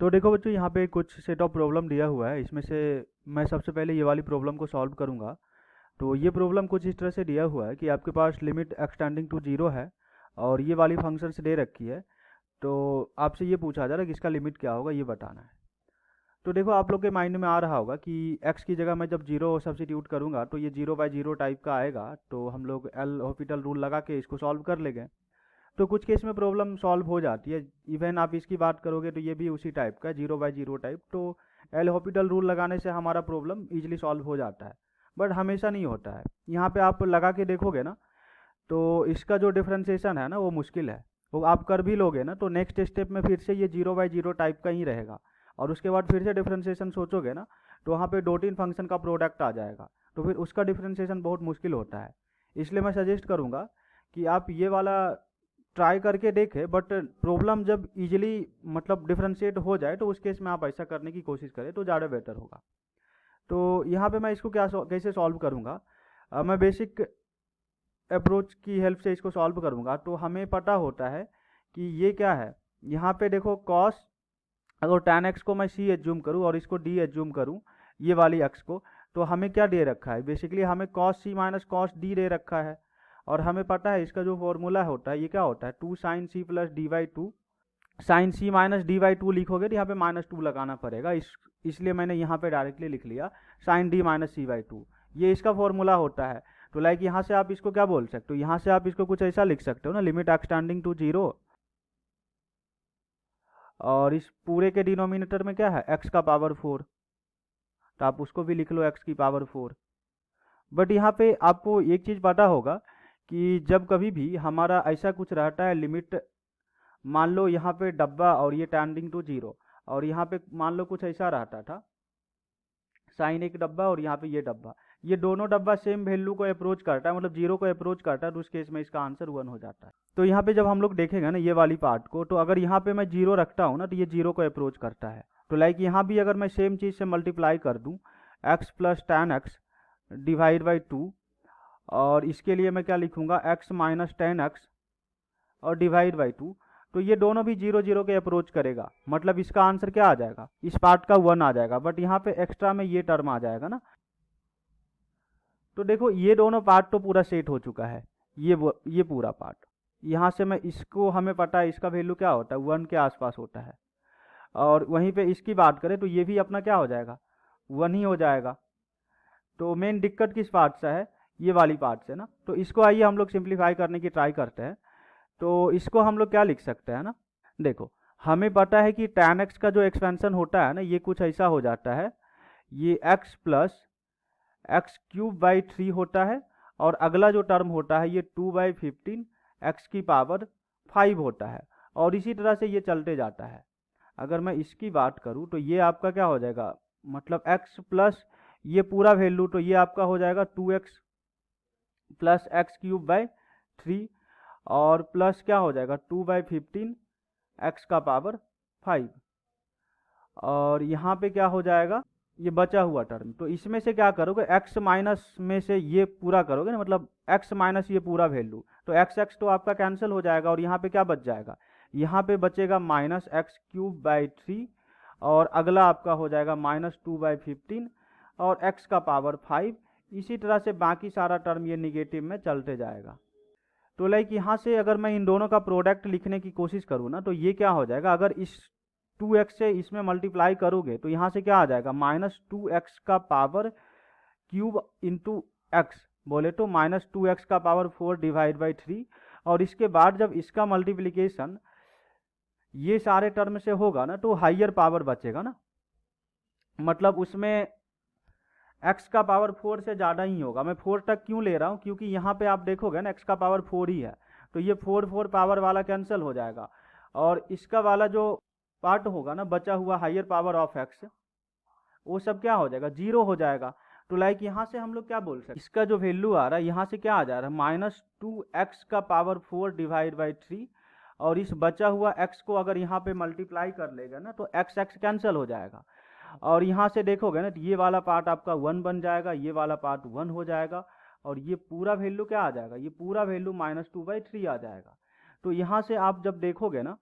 तो देखो बच्चों, यहाँ पे कुछ सेट ऑफ प्रॉब्लम दिया हुआ है। इसमें से मैं सबसे पहले ये वाली प्रॉब्लम को सॉल्व करूँगा। तो ये प्रॉब्लम कुछ इस तरह से दिया हुआ है कि आपके पास लिमिट एक्सटेंडिंग टू जीरो है और ये वाली फंक्शंस दे रखी है। तो आपसे ये पूछा जा रहा है कि इसका लिमिट क्या होगा, ये बताना है। तो देखो, आप लोग के माइंड में आ रहा होगा कि x की जगह मैं जब जीरो सब्स्टिट्यूट करूँगा तो ये 0/0 टाइप का आएगा। तो हम लोग एल हॉस्पिटल रूल लगा के इसको सॉल्व कर लेंगे। तो कुछ केस में प्रॉब्लम सॉल्व हो जाती है। इवन आप इसकी बात करोगे तो ये भी उसी टाइप का 0/0 टाइप। तो एल हॉस्पिटल रूल लगाने से हमारा प्रॉब्लम इजीली सॉल्व हो जाता है, बट हमेशा नहीं होता है। यहाँ पे आप लगा के देखोगे ना, तो इसका जो डिफ्रेंसिएशन है ना वो मुश्किल है। वो आप कर भी लोगे ना तो नेक्स्ट स्टेप में फिर से ये 0/0 टाइप का ही रहेगा, और उसके बाद फिर से डिफ्रेंसिएशन सोचोगे ना तो वहाँ पे डॉट इन फंक्शन का प्रोडक्ट आ जाएगा। तो फिर उसका डिफ्रेंसिएशन बहुत मुश्किल होता है। इसलिए मैं सजेस्ट करूँगा कि आप ये वाला ट्राई करके देखें, बट प्रॉब्लम जब इजीली मतलब डिफ्रेंशिएट हो जाए तो उस केस में आप ऐसा करने की कोशिश करें तो ज़्यादा बेटर होगा। तो यहाँ पे मैं इसको कैसे सॉल्व करूँगा, मैं बेसिक अप्रोच की हेल्प से इसको सॉल्व करूँगा। तो हमें पता होता है कि ये क्या है। यहाँ पे देखो कॉस, अगर tan x को मैं c एज्यूम करूँ और इसको d एज्यूम करूँ, ये वाली x को, तो हमें क्या दे रखा है, बेसिकली हमें cos c minus cos d दे रखा है। और हमें पता है इसका जो फॉर्मूला होता है ये क्या होता है, 2 sin c plus dy2। sin c minus dy2 लिखोगे तो यहाँ पे -2 लगाना पड़ेगा, इसलिए मैंने यहाँ पे डायरेक्टली लिख लिया sin d माइनस c/2। ये इसका फॉर्मूला होता है। तो लाइक यहाँ से आप इसको क्या बोल सकते हो, यहाँ से आप इसको कुछ ऐसा लिख सकते हो ना, लिमिट एक्सटेंडिंग टू जीरो, और इस पूरे के डिनोमिनेटर में क्या है, x का पावर 4, तो आप उसको भी लिख लो x की पावर 4। बट यहाँ पे आपको एक चीज़ पता होगा कि जब कभी भी हमारा ऐसा कुछ रहता है लिमिट, मान लो यहाँ पे डब्बा और ये टेंडिंग टू जीरो, और यहाँ पे मान लो कुछ ऐसा रहता था, साइन एक डब्बा और यहाँ पे ये डब्बा, ये दोनों डब्बा सेम वैल्यू को अप्रोच करता है, मतलब जीरो को अप्रोच करता है, तो उस केस में इसका आंसर 1 हो जाता है। तो यहाँ पे जब हम लोग देखेंगे ना ये वाली पार्ट को, तो अगर यहाँ पे मैं जीरो रखता हूँ ना तो ये जीरो को अप्रोच करता है। तो लाइक यहाँ भी अगर मैं सेम चीज़ से मल्टीप्लाई कर दूँ, x plus tan x divide by 2, और इसके लिए मैं क्या लिखूँगा, x माइनस tan x और डिवाइड बाई 2, तो ये दोनों भी 0 के अप्रोच करेगा, मतलब इसका आंसर क्या आ जाएगा, इस पार्ट का 1 आ जाएगा। बट यहाँ पे एक्स्ट्रा में ये टर्म आ जाएगा ना। तो देखो ये दोनों पार्ट तो पूरा सेट हो चुका है, ये पूरा पार्ट। यहाँ से मैं इसको, हमें पता है इसका वैल्यू क्या होता है, 1 के आसपास होता है। और वहीं पे इसकी बात करें तो ये भी अपना क्या हो जाएगा, 1 ही हो जाएगा। तो मेन दिक्कत किस पार्ट से है, ये वाली पार्ट से ना। तो इसको आइए हम लोग सिंप्लीफाई करने की ट्राई करते हैं। तो इसको हम लोग क्या लिख सकते हैं ना, देखो हमें पता है कि tan x का जो एक्सपेंशन होता है ना, ये कुछ ऐसा हो जाता है, ये x प्लस x³ बाई 3 होता है, और अगला जो टर्म होता है ये 2/15 x की पावर 5 होता है, और इसी तरह से ये चलते जाता है। अगर मैं इसकी बात करूँ तो ये आपका क्या हो जाएगा, मतलब x प्लस ये पूरा वैल्यू, तो ये आपका हो जाएगा 2x प्लस x³/3, और प्लस क्या हो जाएगा 2/15 x का पावर 5, और यहाँ पे क्या हो जाएगा, ये बचा हुआ टर्म। तो इसमें से क्या करोगे, x माइनस में से ये पूरा करोगे ना, मतलब x माइनस ये पूरा वैल्यू, तो x तो आपका कैंसिल हो जाएगा, और यहाँ पे क्या बच जाएगा, यहाँ पे बचेगा -x³ बाई 3, और अगला आपका हो जाएगा -2/15 और x का पावर 5। इसी तरह से बाकी सारा टर्म ये निगेटिव में चलते जाएगा। तो लाइक यहाँ से अगर मैं इन दोनों का प्रोडक्ट लिखने की कोशिश करूँ ना, तो ये क्या हो जाएगा, अगर इस 2x से इसमें मल्टीप्लाई करोगे तो यहाँ से क्या आ जाएगा, -2x का पावर क्यूब इंटू x, बोले तो -2x का पावर 4 डिवाइड बाई 3, और इसके बाद जब इसका मल्टीप्लिकेशन ये सारे टर्म से होगा ना तो हाइयर पावर बचेगा ना, मतलब उसमें x का पावर 4 से ज़्यादा ही होगा। मैं 4 तक क्यों ले रहा हूँ, क्योंकि यहाँ पे आप देखोगे ना x का पावर 4 ही है, तो ये 4 पावर वाला कैंसिल हो जाएगा, और इसका वाला जो पार्ट होगा ना बचा हुआ हाइयर पावर ऑफ x, वो सब क्या हो जाएगा, 0 हो जाएगा। तो लाइक यहाँ से हम लोग क्या बोल सकते हैं, इसका जो वैल्यू आ रहा है यहाँ से क्या आ जा रहा है, -2x का पावर 4 डिवाइड बाई 3, और इस बचा हुआ x को अगर यहाँ पे मल्टीप्लाई कर लेगा ना तो x कैंसिल हो जाएगा, और यहाँ से देखोगे ना तो ये वाला पार्ट आपका 1 बन जाएगा, ये वाला पार्ट 1 हो जाएगा, और ये पूरा वैल्यू क्या आ जाएगा, ये पूरा वैल्यू -2/3 आ जाएगा। तो यहाँ से आप जब देखोगे ना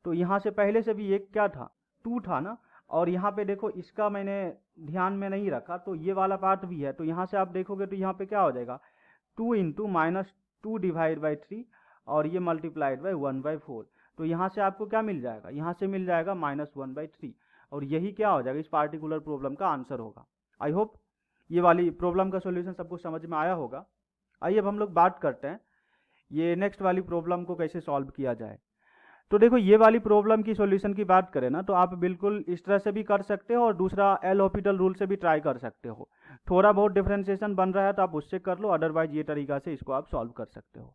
तो यहाँ से पहले से भी एक क्या था, 2 था ना, और यहाँ पे देखो इसका मैंने ध्यान में नहीं रखा, तो ये वाला पार्ट भी है, तो यहाँ से आप देखोगे तो यहाँ पे क्या हो जाएगा, 2 इंटू -2 डिवाइड बाई 3 और ये मल्टीप्लाइड बाई 1/4। तो यहाँ से आपको क्या मिल जाएगा, यहाँ से मिल जाएगा -1/3, और यही क्या हो जाएगा, इस पार्टिकुलर प्रॉब्लम का आंसर होगा। आई होप ये वाली प्रॉब्लम का सॉल्यूशन सबको समझ में आया होगा। आइए अब हम लोग बात करते हैं ये नेक्स्ट वाली प्रॉब्लम को कैसे सॉल्व किया जाए। तो देखो ये वाली प्रॉब्लम की सॉल्यूशन की बात करें ना, तो आप बिल्कुल इस तरह से भी कर सकते हो और दूसरा एल हॉपिटल रूल से भी ट्राई कर सकते हो। थोड़ा बहुत डिफरेंशिएशन बन रहा है तो आप उससे कर लो, अदरवाइज ये तरीका से इसको आप सॉल्व कर सकते हो।